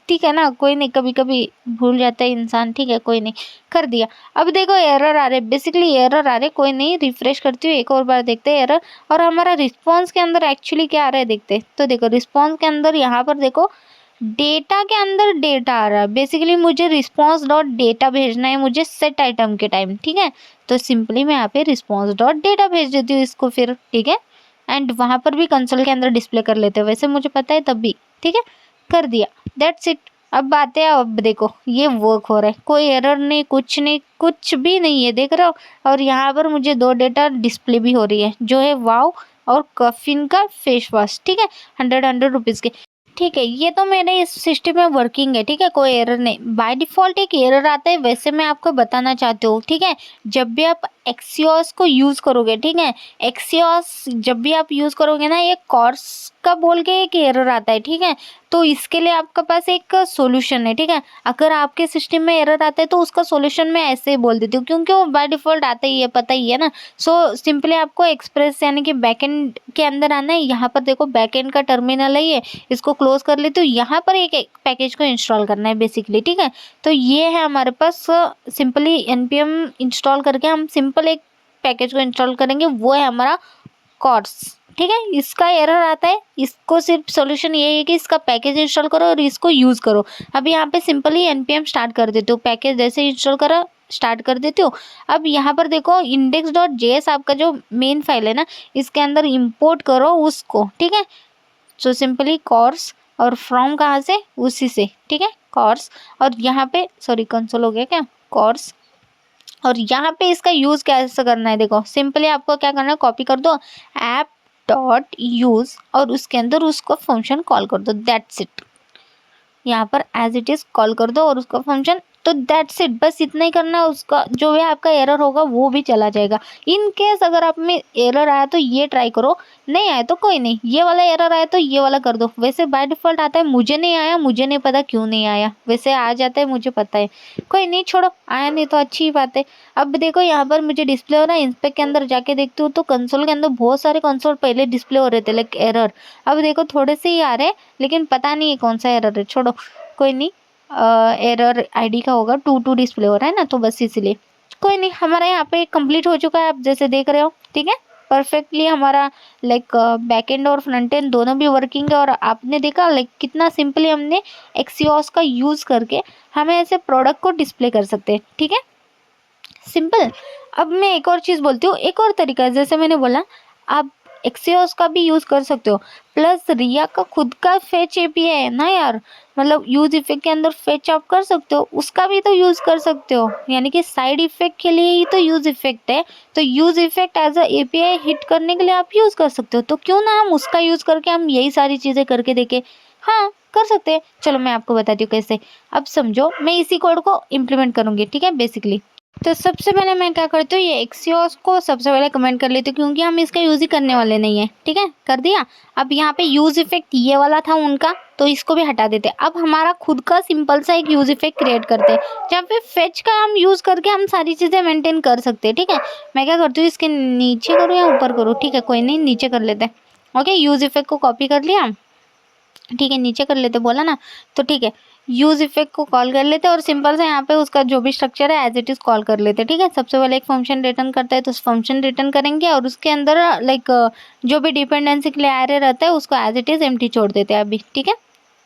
ठीक है ना, कोई नहीं, कभी कभी भूल जाता है इंसान, ठीक है, कोई नहीं, कर दिया। अब देखो एरर आ रहे, बेसिकली एरर आ रहे, कोई नहीं, रिफ्रेश करती हूँ एक और बार, देखते हैं एरर। और हमारा रिस्पॉन्स के अंदर एक्चुअली क्या आ रहा है देखते हैं। तो देखो रिस्पॉन्स के अंदर यहाँ पर देखो डेटा के अंदर डेटा आ रहा है, बेसिकली मुझे रिस्पॉन्स डॉट डेटा भेजना है मुझे सेट आइटम के टाइम, ठीक है। तो सिंपली मैं यहाँ पे रिस्पॉन्स डॉट डेटा भेज देती हूँ इसको फिर, ठीक है। एंड वहाँ पर भी कंसोल के अंदर डिस्प्ले कर लेते हैं, वैसे मुझे पता है तब भी, ठीक है, कर दिया, दैट्स इट। अब बात है, अब देखो ये वर्क हो रहा है, कोई एरर नहीं, कुछ नहीं, कुछ भी नहीं है, देख रहे हो। और यहाँ पर मुझे 2 डेटा डिस्प्ले भी हो रही है, जो है वाव और कफिन का फेस वॉश, ठीक है, 100 रुपीज़ के, ठीक है। ये तो मेरे इस सिस्टम में वर्किंग है, ठीक है, कोई एरर नहीं। बाय डिफ़ॉल्ट एक एरर आता है, वैसे मैं आपको बताना चाहती हूँ, ठीक है। जब भी आप एक्सियोस को यूज़ करोगे, ठीक है, एक्सियोस जब भी आप यूज़ करोगे ना, ये कॉर्स का बोल के एक एरर आता है, ठीक है। तो इसके लिए आपके पास एक सॉल्यूशन है, ठीक है। अगर आपके सिस्टम में एरर आता है तो उसका सॉल्यूशन मैं ऐसे ही बोल देती हूँ, क्योंकि वो बाय डिफ़ॉल्ट आता ही है, पता ही है ना। सो सिंपली आपको एक्सप्रेस यानी कि बैकएंड के अंदर आना है। यहाँ पर देखो बैकएंड का टर्मिनल है ये, इसको क्लोज कर लेते हो। यहाँ पर एक पैकेज को इंस्टॉल करना है बेसिकली, ठीक है। तो ये है हमारे पास, सिंपली npm इंस्टॉल करके हम सिंपल एक पैकेज को इंस्टॉल करेंगे, वो है हमारा कॉर्स, ठीक है। इसका एरर आता है, इसको सिर्फ सॉल्यूशन ये है कि इसका पैकेज इंस्टॉल करो और इसको यूज़ करो। अब यहाँ पे सिंपली npm स्टार्ट कर देते हो, पैकेज जैसे इंस्टॉल करो स्टार्ट कर देते हो। अब यहाँ पर देखो index.js आपका जो मेन फाइल है ना, इसके अंदर इंपोर्ट करो उसको, ठीक है। सो सिंपली कॉर्स और फ्रॉम कहाँ से, उसी से, ठीक है, कॉर्स। और यहाँ पे सॉरी कंसोल हो गया क्या, कॉर्स। और यहाँ पे इसका यूज़ कैसे करना है, देखो सिंपली आपको क्या करना है, कॉपी कर दो ऐप डॉट यूज़ और उसके अंदर उसको फंक्शन कॉल कर दो, दैट्स इट। यहाँ पर एज इट इज़ कॉल कर दो और उसका फंक्शन तो दैट्स इट, बस इतना ही करना है। उसका जो है आपका एरर होगा वो भी चला जाएगा। इन केस अगर आप में एरर आया तो ये ट्राई करो, नहीं आया तो कोई नहीं, ये वाला एरर आया तो ये वाला कर दो। वैसे बाय डिफ़ॉल्ट आता है, मुझे नहीं आया, मुझे नहीं पता क्यों नहीं आया, वैसे आ जाता है मुझे पता है, कोई नहीं छोड़ो, आया नहीं तो अच्छी बात है। अब देखो यहाँ पर मुझे डिस्प्ले हो रहा है, इंस्पेक्ट के अंदर जाके देखती हूँ तो कंसोल के अंदर बहुत सारे कंसोल पहले डिस्प्ले हो रहे थे लाइक एरर। अब देखो थोड़े से ही आ रहे हैं, लेकिन पता नहीं है कौन सा एरर है, छोड़ो कोई नहीं। एरर आईडी का होगा, 2 डिस्प्ले हो रहा है ना, तो बस इसलिए कोई नहीं। हमारा यहाँ पे कंप्लीट हो चुका है, आप जैसे देख रहे हो, ठीक है। परफेक्टली हमारा लाइक बैक एंड और फ्रंट एंड दोनों भी वर्किंग है। और आपने देखा लाइक कितना सिंपली हमने एक्सियोस का यूज़ करके हमें ऐसे प्रोडक्ट को डिस्प्ले कर सकते हैं, ठीक है, सिंपल। अब मैं एक और चीज़ बोलती हूँ, एक और तरीका है, जैसे मैंने बोला आप एक्सियोस का भी यूज़ कर सकते हो, प्लस रिया का खुद का फेच एपीआई है ना यार, मतलब यूज इफेक्ट के अंदर फेच आप कर सकते हो, उसका भी तो यूज़ कर सकते हो, यानी कि साइड इफेक्ट के लिए ही तो यूज इफेक्ट है, तो use effect as a API hit करने के लिए आप यूज़ कर सकते हो, तो क्यों ना हम उसका यूज़ करके हम यही सारी चीज़ें करके देखें। हाँ कर सकते हैं, चलो मैं आपको बताती हूँ कैसे। अब समझो मैं इसी कोड को इम्प्लीमेंट करूँगी, ठीक है, बेसिकली। तो सबसे पहले मैं क्या करती हूँ, ये एक्सियोस को सबसे पहले कमेंट कर लेती हूँ, क्योंकि हम इसका यूज़ ही करने वाले नहीं है, ठीक है, कर दिया। अब यहाँ पे यूज़ इफेक्ट ये वाला था उनका, तो इसको भी हटा देते। अब हमारा खुद का सिंपल सा एक यूज़ इफेक्ट क्रिएट करते हैं, जहाँ पे फेच का हम यूज़ करके हम सारी चीज़ें मेंटेन कर सकते हैं, ठीक है। मैं क्या करती हूँ, इसके नीचे करूँ या ऊपर करूँ, ठीक है कोई नहीं, नीचे कर लेते हैं। ओके, यूज़ इफेक्ट को कॉपी कर लिया, ठीक है, नीचे कर लेते बोला ना, तो ठीक है, यूज इफेक्ट को कॉल कर लेते हैं और सिंपल से यहाँ पे उसका जो भी स्ट्रक्चर है एज इट इज कॉल कर लेते हैं, ठीक है। सबसे पहले एक फंक्शन रिटर्न करता है, तो उस फंक्शन रिटर्न करेंगे और उसके अंदर लाइक जो भी डिपेंडेंसी के लिए एरर रहता है उसको एज इट इज एम्प्टी छोड़ देते हैं अभी, ठीक है।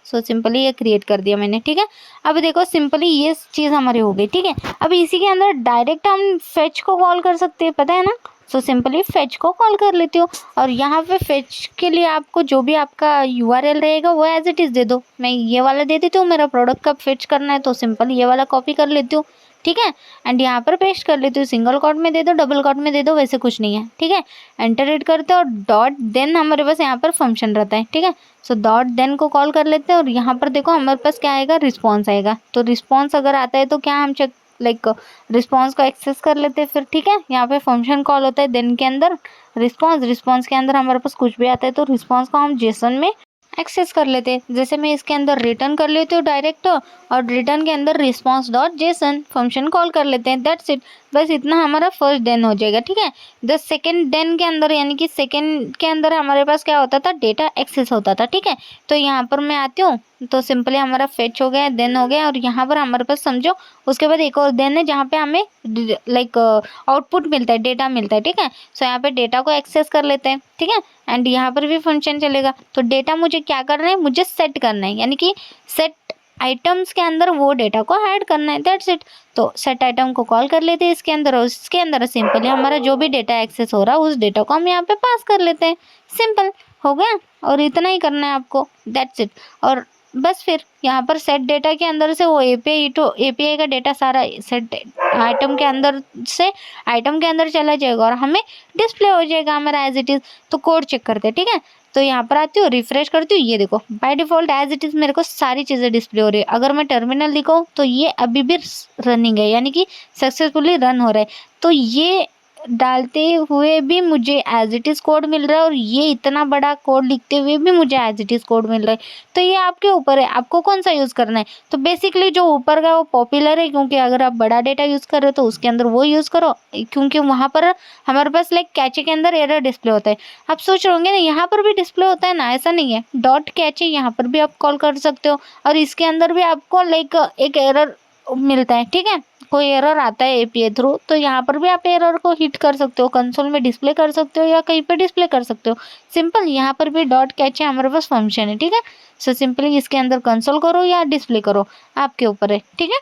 सो सिंपली ये क्रिएट कर दिया मैंने, ठीक है। अब देखो सिंपली ये चीज़ हमारी हो गई, ठीक है। अब इसी के अंदर डायरेक्ट हम फेच को कॉल कर सकते हैं, पता है ना। सो सिंपली फेच को कॉल कर लेती हूँ और यहाँ पे फेच के लिए आपको जो भी आपका यूआरएल रहेगा वो एज इट इज़ दे दो। मैं ये वाला दे देती हूँ, मेरा प्रोडक्ट कब फेच करना है, तो सिंपल ये वाला कॉपी कर लेती हूँ, ठीक है, एंड यहाँ पर पेस्ट कर लेती हूँ। सिंगल कॉट में दे दो, डबल कॉट में दे दो, वैसे कुछ नहीं है, ठीक है। एंटर हिट करते हैं और डॉट देन हमारे पास यहाँ पर फंक्शन रहता है, ठीक है। सो डॉट देन को कॉल कर लेते हैं और यहाँ पर देखो हमारे पास क्या आएगा, रिस्पॉन्स आएगा। तो रिस्पॉन्स अगर आता है तो क्या हम चेक लाइक रिस्पॉन्स को एक्सेस कर लेते हैं फिर, ठीक है। यहाँ पे फंक्शन कॉल होता है देन के अंदर रिस्पॉन्स के अंदर हमारे पास कुछ भी आता है तो रिस्पॉन्स को हम जेसन में एक्सेस कर लेते हैं। जैसे मैं इसके अंदर रिटर्न कर लेती हूँ डायरेक्ट, और रिटर्न के अंदर response dot JSON function call कर लेते हैं, दैट्स इट। बस इतना हमारा फर्स्ट देन हो जाएगा, ठीक है। द सेकेंड देन के अंदर यानी कि सेकेंड के अंदर हमारे पास क्या होता था, डेटा एक्सेस होता था, ठीक है। तो यहाँ पर मैं आती हूँ तो सिंपली हमारा फेच हो गया, देन हो गया, और यहाँ पर हमारे पास समझो उसके बाद एक और देन है जहाँ पे हमें लाइक आउटपुट मिलता है, डेटा मिलता है, ठीक है। सो यहाँ पे डेटा को एक्सेस कर लेते हैं, ठीक है, एंड यहाँ पर भी फंक्शन चलेगा। तो डेटा मुझे क्या करना है, मुझे सेट करना है, यानी कि सेट आइटम्स के अंदर वो डेटा को ऐड करना है, दैट्स इट। तो सेट आइटम को कॉल कर लेते हैं इसके अंदर, और इसके अंदर सिंपली हमारा जो भी डेटा एक्सेस हो रहा है उस डेटा को हम यहाँ पे पास कर लेते हैं, सिंपल हो गया। और इतना ही करना है आपको, दैट्स इट। और बस फिर यहाँ पर सेट डेटा के अंदर से वो एपीआई का डेटा सारा सेट आइटम के अंदर से आइटम के अंदर चला जाएगा और हमें डिस्प्ले हो जाएगा हमारा एज इट इज़। तो कोड चेक करते हैं, ठीक है। तो यहाँ पर आती हूँ, रिफ्रेश करती हूँ, ये देखो by default as it is मेरे को सारी चीज़ें डिस्प्ले हो रही है। अगर मैं टर्मिनल दिखाऊँ तो ये अभी भी रनिंग है, यानी कि सक्सेसफुली रन हो रहा है। तो ये डालते हुए भी मुझे एज इट इज़ कोड मिल रहा है और ये इतना बड़ा कोड लिखते हुए भी मुझे एज इट इज़ कोड मिल रहा है। तो ये आपके ऊपर है, आपको कौन सा यूज़ करना है। तो बेसिकली जो ऊपर का वो पॉपुलर है, क्योंकि अगर आप बड़ा डेटा यूज़ कर रहे हो तो उसके अंदर वो यूज़ करो, क्योंकि वहाँ पर हमारे पास लाइक कैचे के अंदर एरर डिस्प्ले होता है। आप सोच रहे होंगे ना यहाँ पर भी डिस्प्ले होता है ना, ऐसा नहीं है। डॉट कैचे यहाँ पर भी आप कॉल कर सकते हो और इसके अंदर भी आपको लाइक एक एरर मिलता है, ठीक है। कोई एरर आता है एपीआई थ्रू, तो यहाँ पर भी आप एरर को हिट कर सकते हो, कंसोल में डिस्प्ले कर सकते हो या कहीं पे डिस्प्ले कर सकते हो, सिंपल। यहाँ पर भी डॉट कैच है, हमारे पास फंक्शन है, ठीक है। सो सिंपली इसके अंदर कंसोल करो या डिस्प्ले करो, आपके ऊपर है, ठीक है।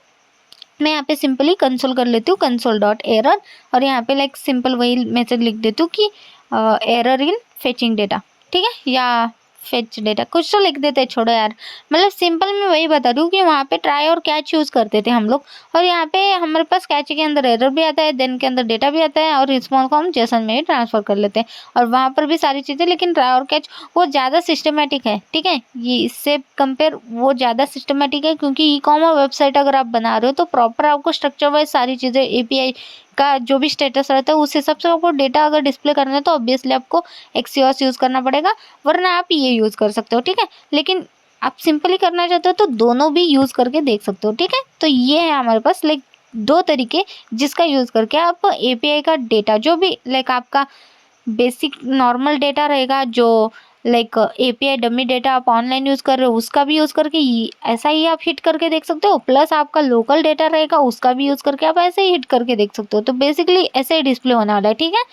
मैं यहाँ पे सिंपली कंसोल कर लेती हूँ, कंसोल डॉट एरर, और यहाँ पे लाइक सिंपल वही मैसेज लिख देती हूँ कि एरर इन फेचिंग डेटा, ठीक है, या फेच डेटा, कुछ तो लिख देते, छोड़ो यार। मतलब सिंपल मैं वही बता रही हूँ कि वहाँ पे ट्राई और कैच यूज़ करते थे हम लोग, और यहाँ पे हमारे पास कैच के अंदर एरर भी आता है, देन के अंदर डेटा भी आता है, और स्मॉल को हम जेसन में ही ट्रांसफर कर लेते हैं, और वहाँ पर भी सारी चीज़ें। लेकिन ट्राई और कैच वो ज़्यादा सिस्टमेटिक है, ठीक है, ये इससे कंपेयर वो ज़्यादा सिस्टमेटिक है, क्योंकि ई कॉमर्स वेबसाइट अगर आप बना रहे हो तो प्रॉपर आपको स्ट्रक्चर वाइज सारी चीज़ें, एपीआई का जो भी स्टेटस रहता है उस हिसाब से आपको डेटा अगर डिस्प्ले करना है तो ऑब्वियसली आपको एक्सियोस यूज़ करना पड़ेगा, वरना आप ये यूज़ कर सकते हो, ठीक है। लेकिन आप सिंपली करना चाहते हो तो दोनों भी यूज़ करके देख सकते हो, ठीक है। तो ये है हमारे पास लाइक दो तरीके जिसका यूज़ करके आप एपीआई का डेटा, जो भी लाइक आपका बेसिक नॉर्मल डेटा रहेगा, जो लाइक एपीआई डमी डेटा आप ऑनलाइन यूज़ कर रहे हो उसका भी यूज़ करके ऐसा ही आप हिट करके देख सकते हो, प्लस आपका लोकल डेटा रहेगा उसका भी यूज़ करके आप ऐसे ही हिट करके देख सकते हो। तो बेसिकली ऐसे ही डिस्प्ले होने वाला है, ठीक है।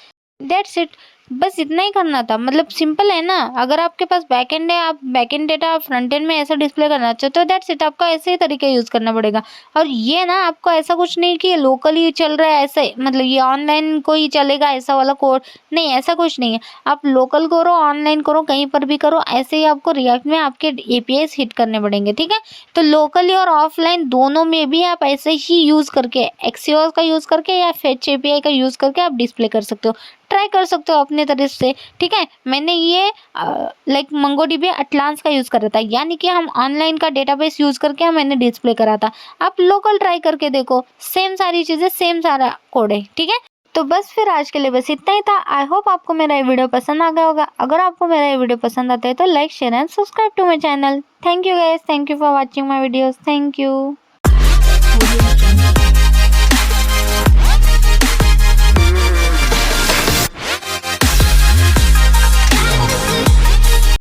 दैट्स इट, बस इतना ही करना था, मतलब सिंपल है ना। अगर आपके पास बैकएंड है, आप बैकएंड डेटा आप फ्रंट एंड में ऐसा डिस्प्ले करना चाहते हो, दैट्स इट, आपका ऐसे ही तरीका यूज़ करना पड़ेगा। और ये ना आपको ऐसा कुछ नहीं कि लोकली चल रहा है ऐसे, मतलब ये ऑनलाइन को ही चलेगा ऐसा वाला कोड नहीं, ऐसा कुछ नहीं है। आप लोकल करो, ऑनलाइन करो, कहीं पर भी करो, ऐसे ही आपको रिएक्ट में आपके एपीआई हिट करने पड़ेंगे, ठीक है। तो लोकली और ऑफलाइन दोनों में भी आप ऐसे ही यूज़ करके, एक्सियोस का यूज़ करके या फेच एपीआई का यूज़ करके आप डिस्प्ले कर सकते हो, ट्राई कर सकते हो अपने तरफ से, ठीक है। मैंने ये लाइक मंगोडीबी अटलांस का यूज़ करा था, यानी कि हम ऑनलाइन का डेटाबेस यूज़ करके मैंने डिस्प्ले करा था। आप लोकल ट्राई करके देखो, सेम सारी चीज़ें, सेम सारा कोड है, ठीक है। तो बस फिर आज के लिए बस इतना ही था। आई होप आपको मेरा ये वीडियो पसंद आ गया होगा। अगर आपको मेरा ये वीडियो पसंद आता है तो like, share and subscribe to my channel. Thank you guys, thank you for watching my videos, thank you.